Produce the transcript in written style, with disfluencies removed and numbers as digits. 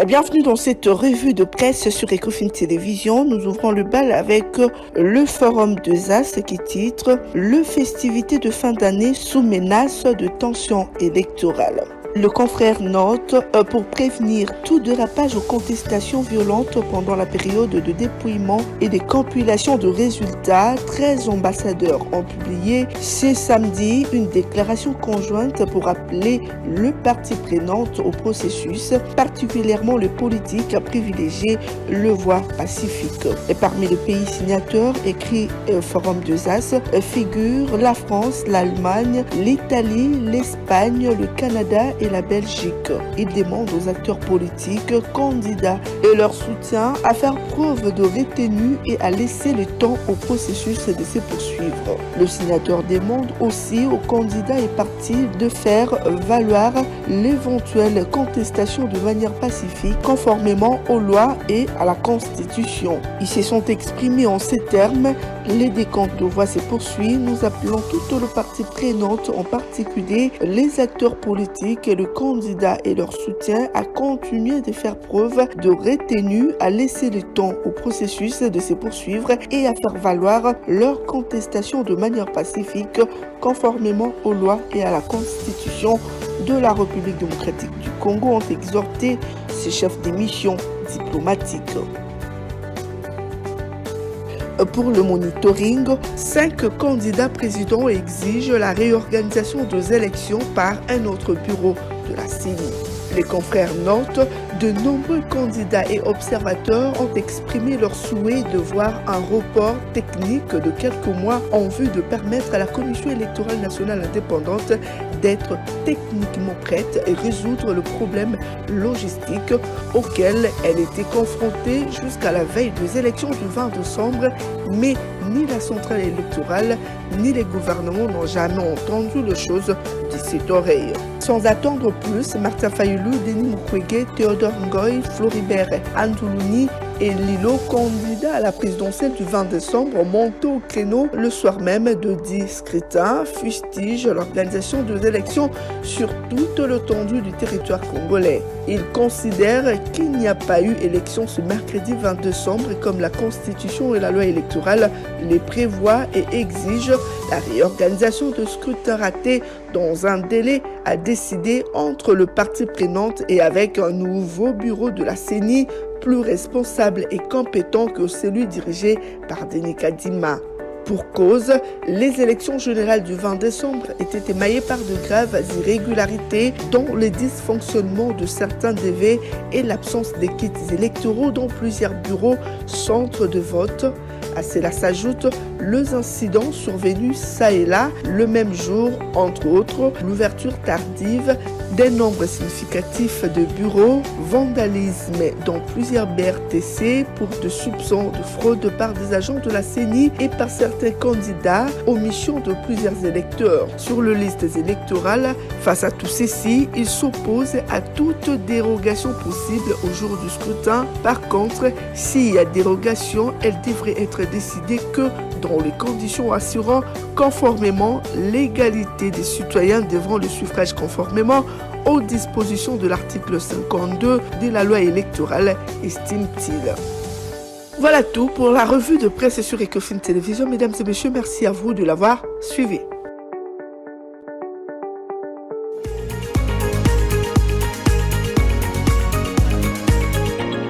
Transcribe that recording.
Bienvenue dans cette revue de presse sur Ecofin Télévision. Nous ouvrons le bal avec le forum de ZAS qui titre « Le festivité de fin d'année sous menace de tension électorale ». Le confrère note pour prévenir tout dérapage aux contestations violentes pendant la période de dépouillement et des compilations de résultats, 13 ambassadeurs ont publié ce samedi une déclaration conjointe pour appeler le parti prenante au processus, particulièrement les politiques, à privilégier le voie pacifique. Et parmi les pays signataires, écrit Forum de ZAS, figurent la France, l'Allemagne, l'Italie, l'Espagne, le Canada et la Belgique. Il demande aux acteurs politiques, candidats et leur soutien à faire preuve de retenue et à laisser le temps au processus de se poursuivre. Le signateur demande aussi aux candidats et partis de faire valoir l'éventuelle contestation de manière pacifique conformément aux lois et à la Constitution. Ils se sont exprimés en ces termes: les décomptes de voix se poursuivent. Nous appelons toutes les parties prenantes, en particulier les acteurs politiques et le candidat et leur soutien, à continuer de faire preuve de retenue, à laisser le temps au processus de se poursuivre et à faire valoir leur contestation de manière pacifique conformément aux lois et à la Constitution de la République démocratique du Congo, ont exhorté ces chefs de mission diplomatiques. Pour le monitoring, 5 candidats présidents exigent la réorganisation des élections par un autre bureau de la CENI. Les confrères notent, de nombreux candidats et observateurs ont exprimé leur souhait de voir un report technique de quelques mois en vue de permettre à la Commission électorale nationale indépendante d'être techniquement prête et résoudre le problème logistique auquel elle était confrontée jusqu'à la veille des élections du 20 décembre, mais ni la centrale électorale ni les gouvernements n'ont jamais entendu les choses de cette oreille. Sans attendre plus, Martin Fayulu, Denis Mukwege, Théodore Ngoy, Floribert Andoulouni et Lilo, candidats à la présidentielle du 20 décembre, montent au créneau le soir même de 10 scrutins, fustigent l'organisation des élections sur toute l'étendue du territoire congolais. Ils considèrent qu'il n'y a pas eu élection ce mercredi 20 décembre comme la Constitution et la loi électorale les prévoient et exigent la réorganisation de scrutins ratés dans un délai à décider entre le parti prenante et avec un nouveau bureau de la CENI plus responsable et compétent que celui dirigé par Denis Kadima. Pour cause, les élections générales du 20 décembre étaient émaillées par de graves irrégularités, dont le dysfonctionnement de certains DV et l'absence des kits électoraux dans plusieurs bureaux centres de vote. À cela s'ajoutent les incidents survenus ça et là le même jour, entre autres l'ouverture tardive d'un nombre significatif de bureaux, vandalisme dans plusieurs BRTC pour des soupçons de fraude par des agents de la CENI et par certains candidats, omission de plusieurs électeurs. Sur les listes électorales, face à tout ceci, ils s'opposent à toute dérogation possible au jour du scrutin. Par contre, s'il y a dérogation, elle devrait être décidée que dans les conditions assurant conformément l'égalité des citoyens devant le suffrage conformément aux dispositions de l'article 52 de la loi électorale, estime-t-il. Voilà tout pour la revue de presse sur Ecofin Télévision. Mesdames et messieurs, merci à vous de l'avoir suivi.